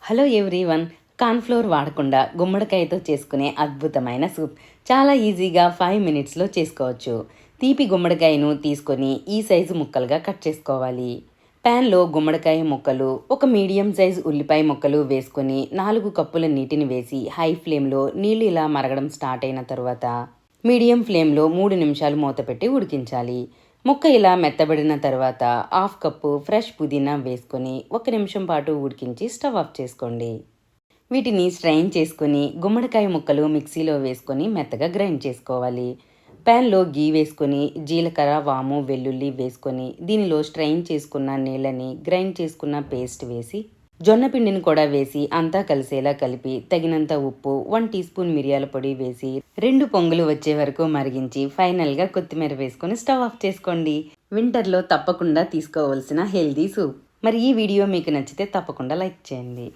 Hello everyone. Cornflour వాడకుండా గుమ్మడికాయతో చేసుకునే అద్భుతమైన సూప్ చాలా ఈజీగా 5 మినిట్స్‌లో చేసుకోవచ్చు. తీపి గుమ్మడికాయను తీసుకొని ఈ సైజు ముక్కలుగా కట్ చేసుకోవాలి. ప్యాన్‌లో గుమ్మడికాయ ముక్కలు, ఒక మీడియం సైజ్ ఉల్లిపాయ ముక్కలు వేసుకొని 4 కప్పుల నీటిని వేసి హై ఫ్లేమ్‌లో నీళ్లు ఇలా మరగడం స్టార్ట్ అయిన తరువాత మీడియం ఫ్లేమ్‌లో 3 నిమిషాలు మూత పెట్టి ఉడికించాలి. ముక్క ఇలా మెత్తబడిన తర్వాత హాఫ్ కప్పు ఫ్రెష్ పుదీనా వేసుకొని 1 నిమిషం పాటు ఉడికించి స్టవ్ ఆఫ్ చేసుకోండి. వీటిని స్ట్రైన్ చేసుకొని గుమ్మడికాయ ముక్కలు మిక్సీలో వేసుకొని మెత్తగా గ్రైండ్ చేసుకోవాలి. ప్యాన్లో గీ వేసుకొని జీలకర్ర, వాము, వెల్లుల్లి వేసుకొని దీనిలో స్ట్రైన్ చేసుకున్న నీళ్ళని గ్రైండ్ చేసుకున్న పేస్ట్ వేసి జొన్న పిండిని కూడా వేసి అంతా కలిసేలా కలిపి తగినంత ఉప్పు, 1 టీ స్పూన్ మిరియాల పొడి వేసి 2 పొంగులు వచ్చే వరకు మరిగించి ఫైనల్గా కొత్తిమీర వేసుకొని స్టవ్ ఆఫ్ చేసుకోండి. వింటర్లో తప్పకుండా తీసుకోవాల్సిన హెల్దీ సూప్. మరి ఈ వీడియో మీకు నచ్చితే తప్పకుండా లైక్ చేయండి.